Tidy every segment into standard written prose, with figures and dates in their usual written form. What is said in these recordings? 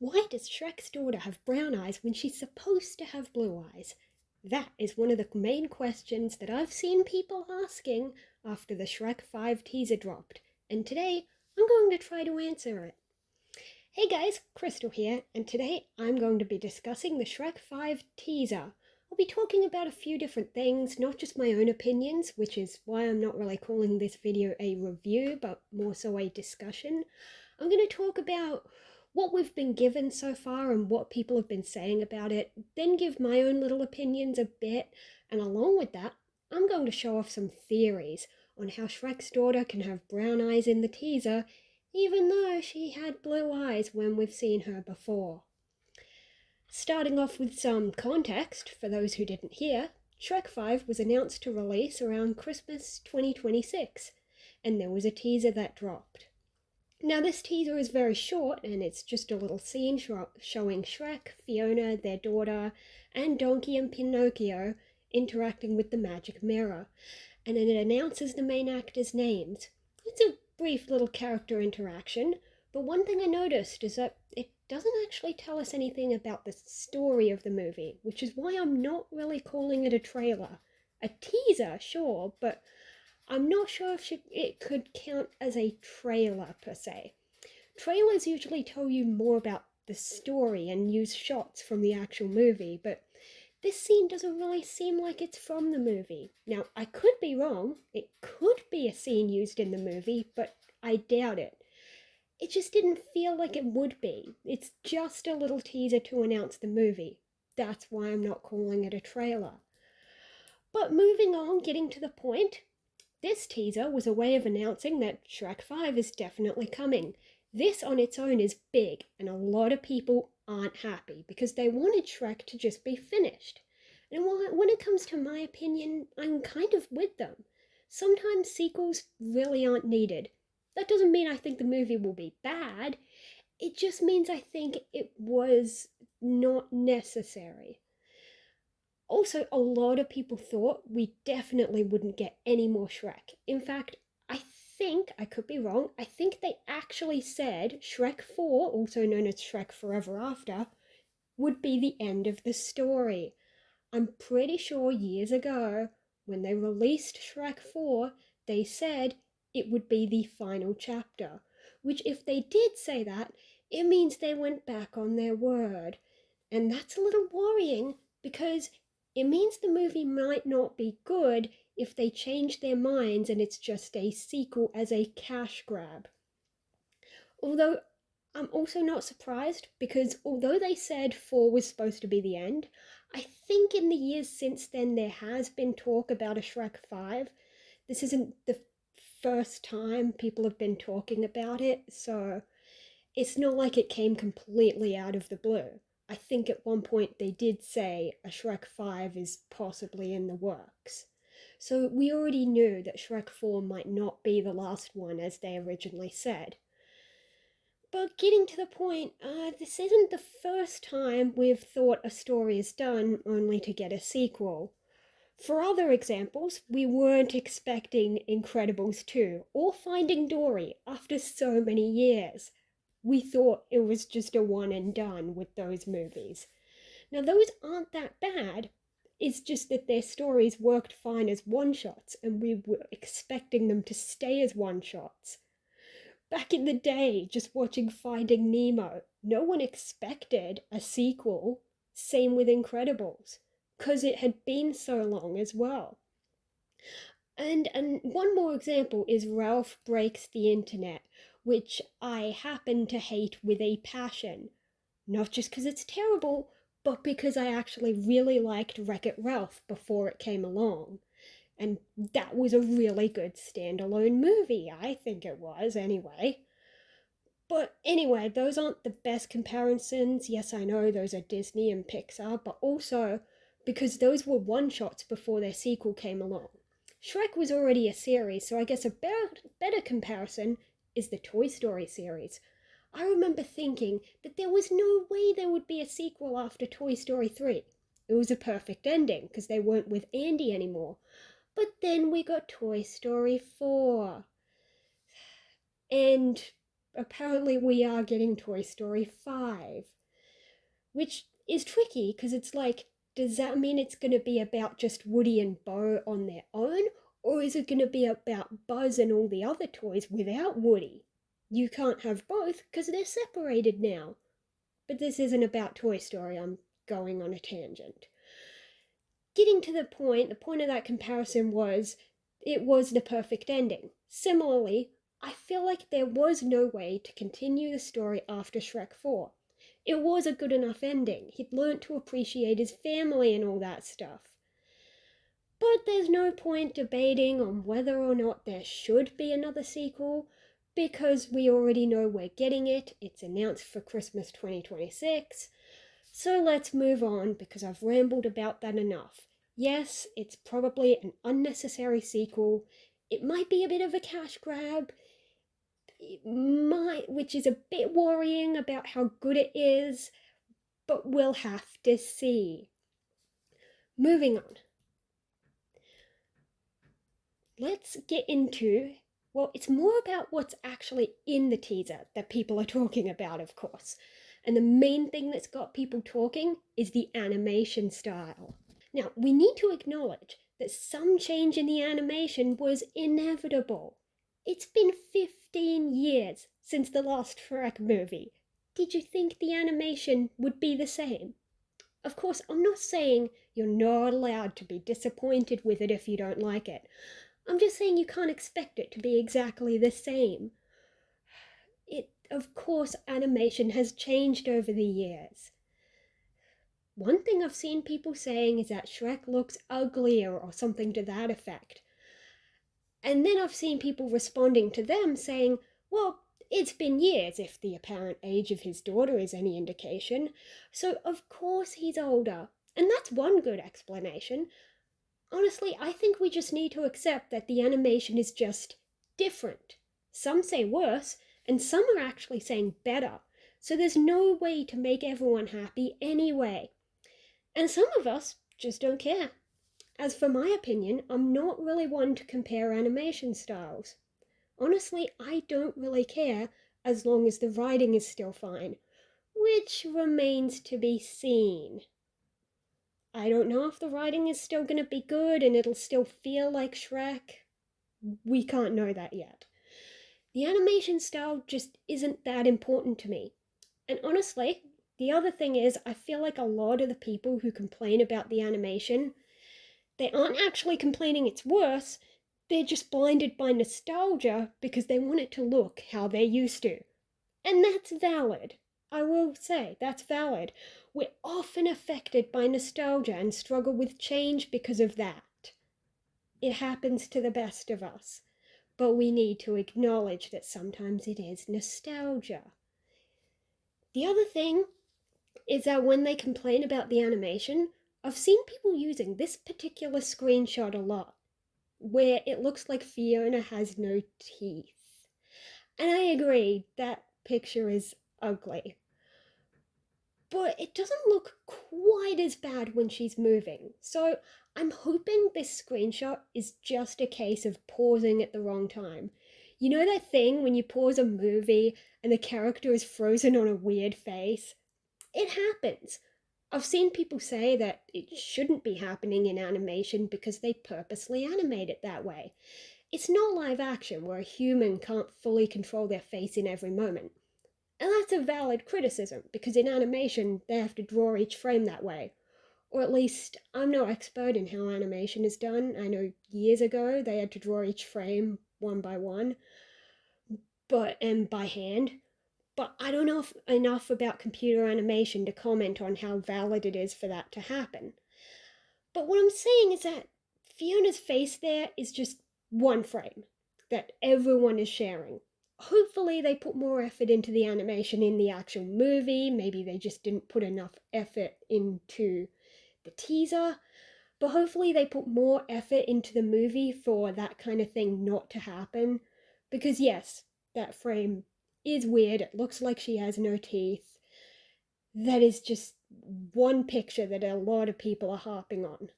Why does Shrek's daughter have brown eyes when she's supposed to have blue eyes? That is one of the main questions that I've seen people asking after the Shrek 5 teaser dropped, and today I'm going to try to answer it. Hey guys, Kristal here, and today I'm going to be discussing the Shrek 5 teaser. I'll be talking about a few different things, not just my own opinions, which is why I'm not really calling this video a review, but more so a discussion. I'm going to talk about what we've been given so far and what people have been saying about it, then give my own little opinions a bit, and along with that, I'm going to show off some theories on how Shrek's daughter can have brown eyes in the teaser, even though she had blue eyes when we've seen her before. Starting off with some context for those who didn't hear, Shrek 5 was announced to release around Christmas 2026, and there was a teaser that dropped. Now this teaser is very short and it's just a little scene showing Shrek, Fiona, their daughter, and Donkey and Pinocchio interacting with the magic mirror, and it announces the main actors' names. It's a brief little character interaction, but one thing I noticed is that it doesn't actually tell us anything about the story of the movie, which is why I'm not really calling it a trailer. A teaser, sure, but I'm not sure if it could count as a trailer per se. Trailers usually tell you more about the story and use shots from the actual movie, but this scene doesn't really seem like it's from the movie. Now, I could be wrong. It could be a scene used in the movie, but I doubt it. It just didn't feel like it would be. It's just a little teaser to announce the movie. That's why I'm not calling it a trailer. But moving on, getting to the point, this teaser was a way of announcing that Shrek 5 is definitely coming. This on its own is big, and a lot of people aren't happy because they wanted Shrek to just be finished. And when it comes to my opinion, I'm kind of with them. Sometimes sequels really aren't needed. That doesn't mean I think the movie will be bad. It just means I think it was not necessary. Also, a lot of people thought we definitely wouldn't get any more Shrek. In fact, I could be wrong, I think they actually said Shrek 4, also known as Shrek Forever After, would be the end of the story. I'm pretty sure years ago, when they released Shrek 4, they said it would be the final chapter. Which, if they did say that, it means they went back on their word. And that's a little worrying because it means the movie might not be good if they change their minds and it's just a sequel as a cash grab. Although I'm also not surprised because although they said 4 was supposed to be the end, I think in the years since then there has been talk about a Shrek 5. This isn't the first time people have been talking about it, so it's not like it came completely out of the blue. I think at one point they did say a Shrek 5 is possibly in the works. So we already knew that Shrek 4 might not be the last one as they originally said. But getting to the point, this isn't the first time we've thought a story is done only to get a sequel. For other examples, we weren't expecting Incredibles 2 or Finding Dory after so many years. We thought it was just a one and done with those movies. Now, those aren't that bad. It's just that their stories worked fine as one-shots, and we were expecting them to stay as one-shots. Back in the day, just watching Finding Nemo, no one expected a sequel. Same with Incredibles, because it had been so long as well. And one more example is Ralph Breaks the Internet, which I happen to hate with a passion. Not just because it's terrible, but because I actually really liked Wreck-It Ralph before it came along. And that was a really good standalone movie, I think it was anyway. But anyway, those aren't the best comparisons. Yes, I know those are Disney and Pixar, but also because those were one-shots before their sequel came along. Shrek was already a series, so I guess a better comparison is the Toy Story series. I remember thinking that there was no way there would be a sequel after Toy Story 3. It was a perfect ending because they weren't with Andy anymore. But then we got Toy Story 4. And apparently we are getting Toy Story 5, which is tricky because it's like, does that mean it's going to be about just Woody and Bo on their own? Or is it going to be about Buzz and all the other toys without Woody? You can't have both because they're separated now. But this isn't about Toy Story, I'm going on a tangent. Getting to the point of that comparison was it was the perfect ending. Similarly, I feel like there was no way to continue the story after Shrek 4. It was a good enough ending. He'd learnt to appreciate his family and all that stuff. But there's no point debating on whether or not there should be another sequel, because we already know we're getting it. It's announced for Christmas 2026. So let's move on because I've rambled about that enough. Yes, it's probably an unnecessary sequel. It might be a bit of a cash grab, which is a bit worrying about how good it is, but we'll have to see. Moving on. Let's get into, well, it's more about what's actually in the teaser that people are talking about, of course. And the main thing that's got people talking is the animation style. Now, we need to acknowledge that some change in the animation was inevitable. It's been 15 years since the last Shrek movie. Did you think the animation would be the same? Of course, I'm not saying you're not allowed to be disappointed with it if you don't like it. I'm just saying you can't expect it to be exactly the same. Of course, animation has changed over the years. One thing I've seen people saying is that Shrek looks uglier or something to that effect. And then I've seen people responding to them saying, well, it's been years if the apparent age of his daughter is any indication, so of course he's older. And that's one good explanation. Honestly, I think we just need to accept that the animation is just different. Some say worse, and some are actually saying better. So there's no way to make everyone happy anyway. And some of us just don't care. As for my opinion, I'm not really one to compare animation styles. Honestly, I don't really care as long as the writing is still fine, which remains to be seen. I don't know if the writing is still going to be good and it'll still feel like Shrek. We can't know that yet. The animation style just isn't that important to me. And honestly, the other thing is, I feel like a lot of the people who complain about the animation, they aren't actually complaining it's worse, they're just blinded by nostalgia because they want it to look how they used to. And that's valid. I will say, that's valid. We're often affected by nostalgia and struggle with change because of that. It happens to the best of us. But we need to acknowledge that sometimes it is nostalgia. The other thing is that when they complain about the animation, I've seen people using this particular screenshot a lot, where it looks like Fiona has no teeth. And I agree, that picture is ugly. But it doesn't look quite as bad when she's moving. So I'm hoping this screenshot is just a case of pausing at the wrong time. You know that thing when you pause a movie and the character is frozen on a weird face? It happens. I've seen people say that it shouldn't be happening in animation because they purposely animate it that way. It's not live action where a human can't fully control their face in every moment. And that's a valid criticism, because in animation they have to draw each frame that way. Or at least, I'm no expert in how animation is done. I know years ago they had to draw each frame one by one, and by hand. But I don't know enough about computer animation to comment on how valid it is for that to happen. But what I'm saying is that Fiona's face there is just one frame that everyone is sharing. Hopefully they put more effort into the animation in the actual movie. Maybe they just didn't put enough effort into the teaser. But hopefully they put more effort into the movie for that kind of thing not to happen. Because yes, that frame is weird. It looks like she has no teeth. That is just one picture that a lot of people are harping on.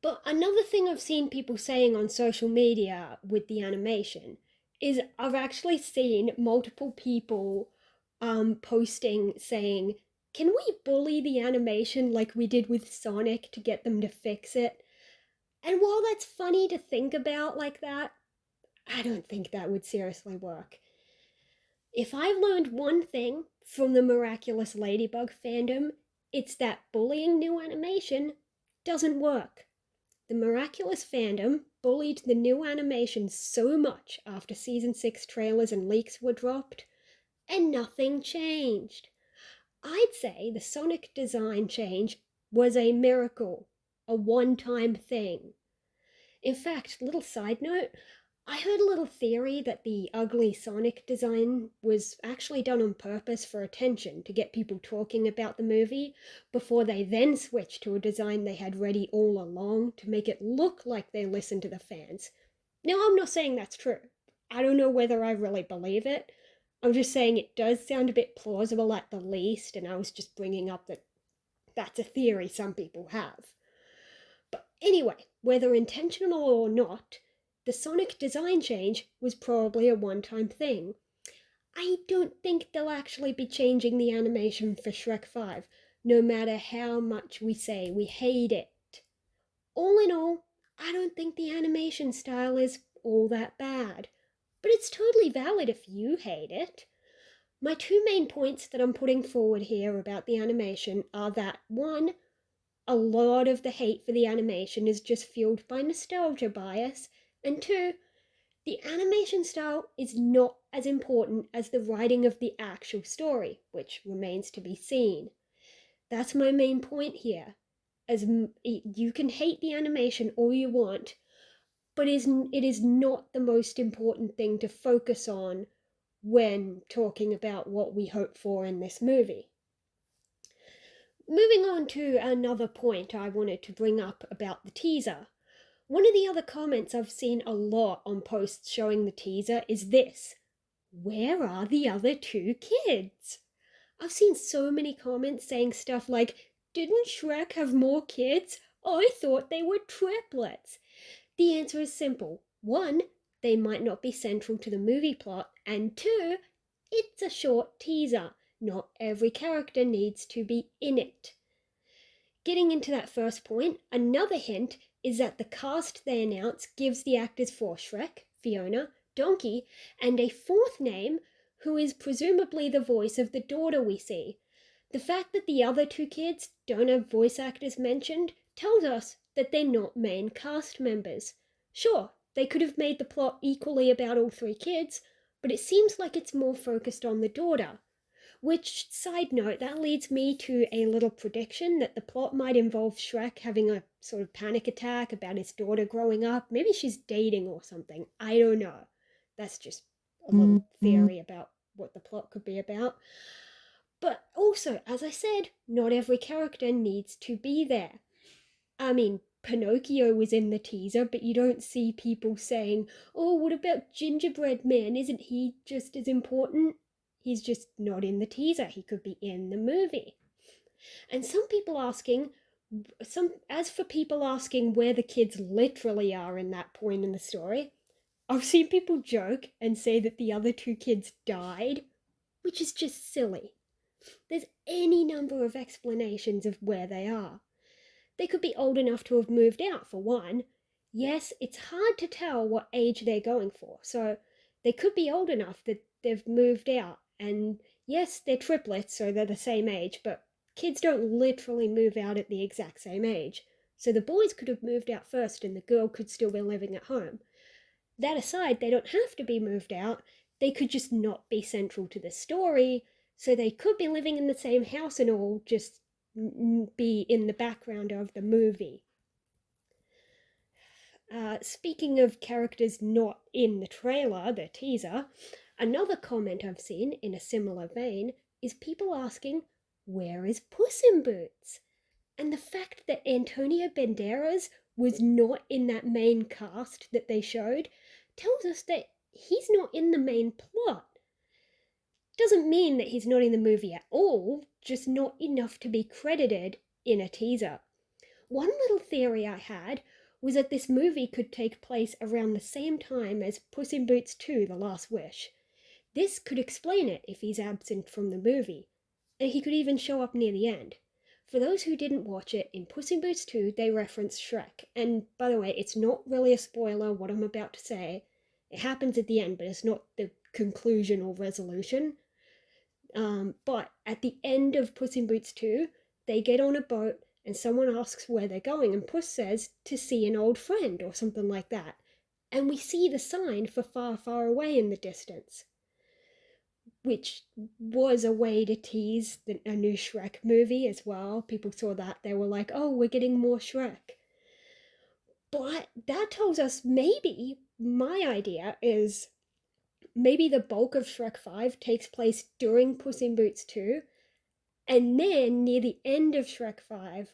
But another thing I've seen people saying on social media with the animation is I've actually seen multiple people posting saying, can we bully the animation like we did with Sonic to get them to fix it? And while that's funny to think about like that, I don't think that would seriously work. If I've learned one thing from the Miraculous Ladybug fandom, it's that bullying new animation doesn't work. The Miraculous fandom bullied the new animation so much after season 6 trailers and leaks were dropped, and nothing changed. I'd say the Sonic design change was a miracle, a one time thing. In fact, little side note, I heard a little theory that the ugly Sonic design was actually done on purpose for attention to get people talking about the movie before they then switched to a design they had ready all along to make it look like they listened to the fans. Now, I'm not saying that's true. I don't know whether I really believe it. I'm just saying it does sound a bit plausible at the least, and I was just bringing up that that's a theory some people have. But anyway, whether intentional or not, the Sonic design change was probably a one-time thing. I don't think they'll actually be changing the animation for Shrek 5, no matter how much we say we hate it. All in all, I don't think the animation style is all that bad, but it's totally valid if you hate it. My two main points that I'm putting forward here about the animation are that one, a lot of the hate for the animation is just fueled by nostalgia bias, and two, the animation style is not as important as the writing of the actual story, which remains to be seen. That's my main point here. As you can hate the animation all you want, but it is not the most important thing to focus on when talking about what we hope for in this movie. Moving on to another point I wanted to bring up about the teaser. One of the other comments I've seen a lot on posts showing the teaser is this: where are the other two kids? I've seen so many comments saying stuff like, didn't Shrek have more kids? I thought they were triplets. The answer is simple. One, they might not be central to the movie plot, and two, it's a short teaser. Not every character needs to be in it. Getting into that first point, another hint is that the cast they announce gives the actors for Shrek, Fiona, Donkey, and a fourth name who is presumably the voice of the daughter we see. The fact that the other two kids don't have voice actors mentioned tells us that they're not main cast members. Sure, they could have made the plot equally about all three kids, but it seems like it's more focused on the daughter. Which, side note, that leads me to a little prediction that the plot might involve Shrek having a sort of panic attack about his daughter growing up. Maybe she's dating or something. I don't know. That's just a little theory about what the plot could be about. But also, as I said, not every character needs to be there. I mean, Pinocchio was in the teaser, but you don't see people saying, oh, what about Gingerbread Man? Isn't he just as important? He's just not in the teaser. He could be in the movie. And as for people asking where the kids literally are in that point in the story, I've seen people joke and say that the other two kids died, which is just silly. There's any number of explanations of where they are. They could be old enough to have moved out, for one. Yes, it's hard to tell what age they're going for, so they could be old enough that they've moved out. And yes, they're triplets, so they're the same age, but kids don't literally move out at the exact same age. So the boys could have moved out first and the girl could still be living at home. That aside, they don't have to be moved out. They could just not be central to the story, so they could be living in the same house and all, just be in the background of the movie. Speaking of characters not in the trailer, the teaser, another comment I've seen in a similar vein is people asking, where is Puss in Boots? And the fact that Antonio Banderas was not in that main cast that they showed tells us that he's not in the main plot. Doesn't mean that he's not in the movie at all, just not enough to be credited in a teaser. One little theory I had was that this movie could take place around the same time as Puss in Boots 2: The Last Wish. This could explain it if he's absent from the movie, and he could even show up near the end. For those who didn't watch it, in Puss in Boots 2, they reference Shrek. And by the way, it's not really a spoiler what I'm about to say. It happens at the end, but it's not the conclusion or resolution. But at the end of Puss in Boots 2, they get on a boat and someone asks where they're going, and Puss says to see an old friend or something like that. And we see the sign for Far, Far Away in the distance, which was a way to tease a new Shrek movie as well. People saw that, they were like, oh, we're getting more Shrek. But that tells us maybe my idea is maybe the bulk of Shrek 5 takes place during Puss in Boots 2, and then near the end of Shrek 5,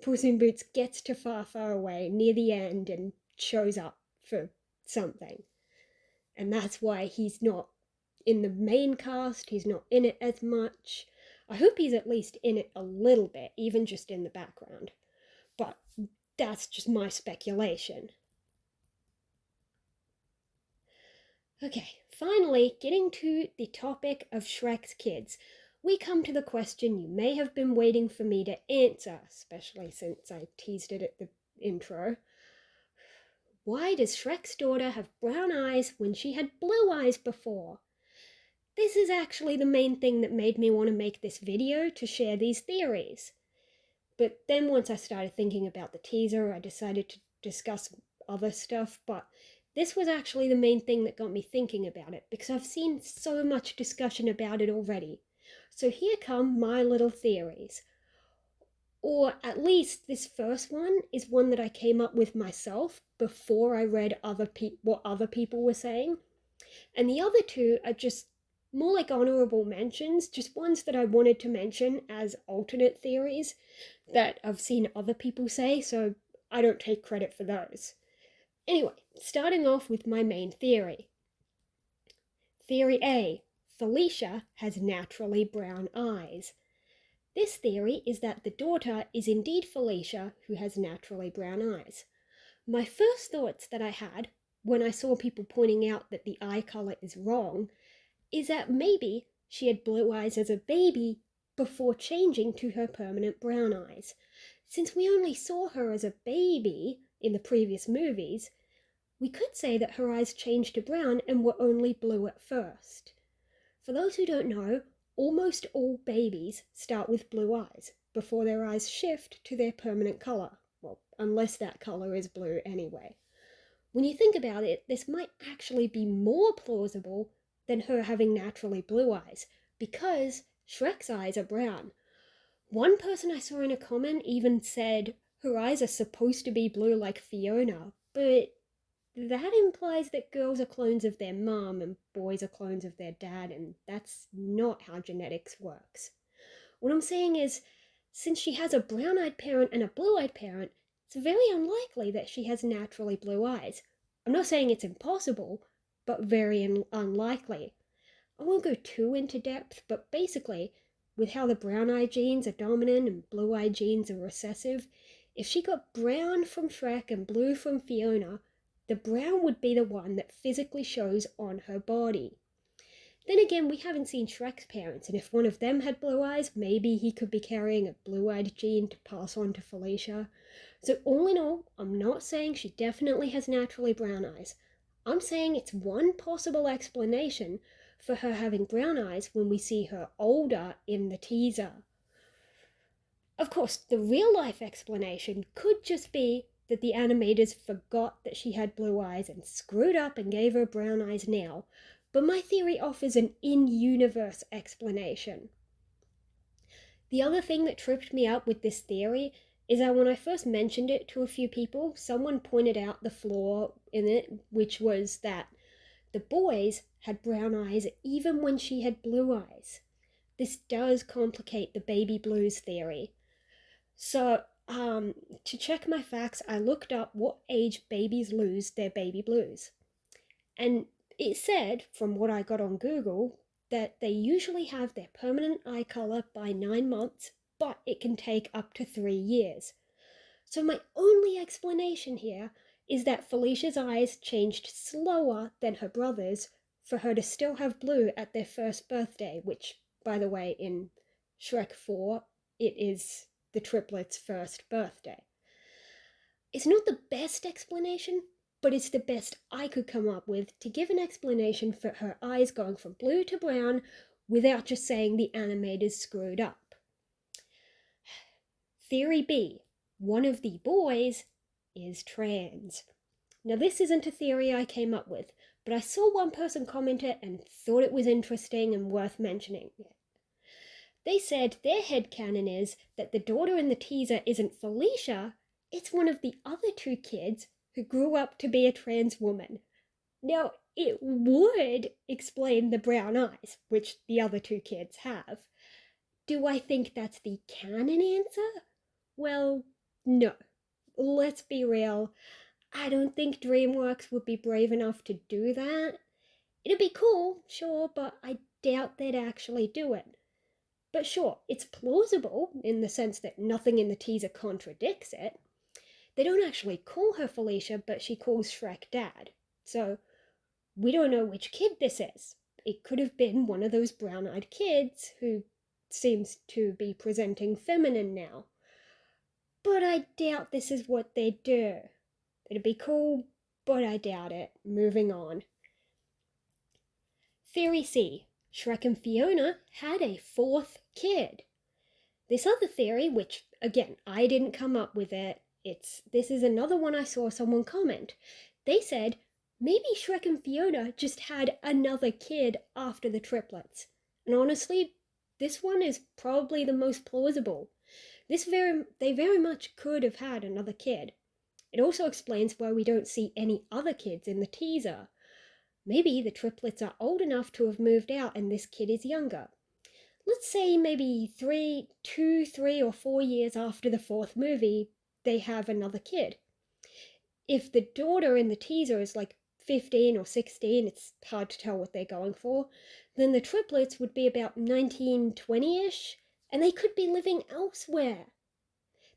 Puss in Boots gets to Far, Far Away near the end and shows up for something. And that's why he's not in the main cast, he's not in it as much. I hope he's at least in it a little bit, even just in the background. But that's just my speculation. Okay, finally, getting to the topic of Shrek's kids, we come to the question you may have been waiting for me to answer, especially since I teased it at the intro. Why does Shrek's daughter have brown eyes when she had blue eyes before? This is actually the main thing that made me want to make this video, to share these theories. But then once I started thinking about the teaser, I decided to discuss other stuff, but this was actually the main thing that got me thinking about it, because I've seen so much discussion about it already. So here come my little theories. Or at least this first one is one that I came up with myself before I read what other people were saying. And the other two are just more like honorable mentions, just ones that I wanted to mention as alternate theories that I've seen other people say, so I don't take credit for those. Anyway, starting off with my main theory. Theory A, Felicia has naturally brown eyes. This theory is that the daughter is indeed Felicia, who has naturally brown eyes. My first thoughts that I had when I saw people pointing out that the eye color is wrong is that maybe she had blue eyes as a baby before changing to her permanent brown eyes. Since we only saw her as a baby in the previous movies, we could say that her eyes changed to brown and were only blue at first. For those who don't know, almost all babies start with blue eyes before their eyes shift to their permanent color. Well, unless that color is blue anyway. When you think about it, this might actually be more plausible than her having naturally blue eyes, because Shrek's eyes are brown. One person I saw in a comment even said her eyes are supposed to be blue like Fiona, but that implies that girls are clones of their mom and boys are clones of their dad, and that's not how genetics works. What I'm saying is, since she has a brown-eyed parent and a blue-eyed parent, it's very unlikely that she has naturally blue eyes. I'm not saying it's impossible, but very unlikely. I won't go too into depth, but basically, with how the brown-eyed genes are dominant and blue-eyed genes are recessive, if she got brown from Shrek and blue from Fiona, the brown would be the one that physically shows on her body. Then again, we haven't seen Shrek's parents, and if one of them had blue eyes, maybe he could be carrying a blue-eyed gene to pass on to Felicia. So all in all, I'm not saying she definitely has naturally brown eyes. I'm saying it's one possible explanation for her having brown eyes when we see her older in the teaser. Of course, the real-life explanation could just be that the animators forgot that she had blue eyes and screwed up and gave her brown eyes now, but my theory offers an in-universe explanation. The other thing that tripped me up with this theory is that when I first mentioned it to a few people, someone pointed out the flaw in it, which was that the boys had brown eyes even when she had blue eyes. This does complicate the baby blues theory. So, to check my facts, I looked up what age babies lose their baby blues. And it said, from what I got on Google, that they usually have their permanent eye color by 9 months, but it can take up to 3 years. So my only explanation here is that Felicia's eyes changed slower than her brother's for her to still have blue at their first birthday, which, by the way, in Shrek 4, it is the triplets' first birthday. It's not the best explanation, but it's the best I could come up with to give an explanation for her eyes going from blue to brown without just saying the animators screwed up. Theory B, one of the boys is trans. Now, this isn't a theory I came up with, but I saw one person comment it and thought it was interesting and worth mentioning. They said their headcanon is that the daughter in the teaser isn't Felicia, it's one of the other two kids who grew up to be a trans woman. Now, it would explain the brown eyes, which the other two kids have. Do I think that's the canon answer? Well, no. Let's be real. I don't think DreamWorks would be brave enough to do that. It'd be cool, sure, but I doubt they'd actually do it. But sure, it's plausible in the sense that nothing in the teaser contradicts it. They don't actually call her Felicia, but she calls Shrek Dad. So we don't know which kid this is. It could have been one of those brown-eyed kids who seems to be presenting feminine now. But I doubt this is what they do. It'd be cool, but I doubt it. Moving on. Theory C. Shrek and Fiona had a fourth kid. This other theory, which again, I didn't come up with it, this is another one I saw someone comment. They said maybe Shrek and Fiona just had another kid after the triplets. And honestly, this one is probably the most plausible. They very much could have had another kid. It also explains why we don't see any other kids in the teaser. Maybe the triplets are old enough to have moved out and this kid is younger. Let's say maybe 3 or 4 years after the fourth movie, they have another kid. If the daughter in the teaser is like 15 or 16, it's hard to tell what they're going for, then the triplets would be about 19, 20-ish, and they could be living elsewhere.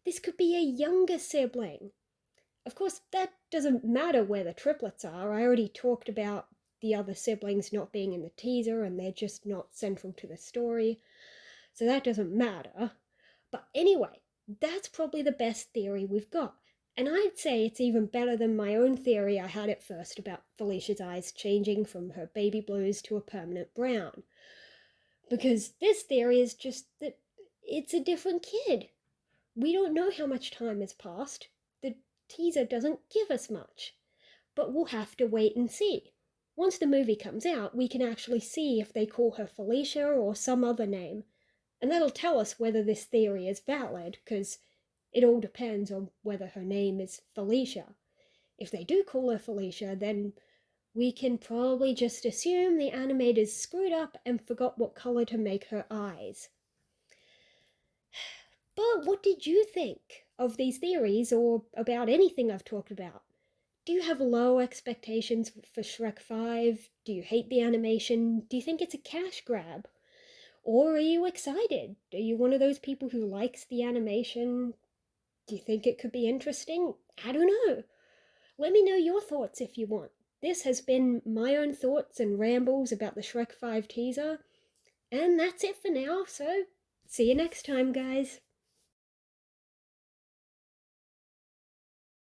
This could be a younger sibling. Of course, that doesn't matter where the triplets are. I already talked about the other siblings not being in the teaser and they're just not central to the story. So that doesn't matter. But anyway, that's probably the best theory we've got. And I'd say it's even better than my own theory I had at first about Felicia's eyes changing from her baby blues to a permanent brown. Because this theory is just that it's a different kid. We don't know how much time has passed. The teaser doesn't give us much. But we'll have to wait and see. Once the movie comes out, we can actually see if they call her Felicia or some other name. And that'll tell us whether this theory is valid, because it all depends on whether her name is Felicia. If they do call her Felicia, then we can probably just assume the animators screwed up and forgot what color to make her eyes. But what did you think of these theories or about anything I've talked about? Do you have low expectations for Shrek 5? Do you hate the animation? Do you think it's a cash grab? Or are you excited? Are you one of those people who likes the animation? Do you think it could be interesting? I don't know. Let me know your thoughts if you want. This has been my own thoughts and rambles about the Shrek 5 teaser. And that's it for now, so see you next time, guys.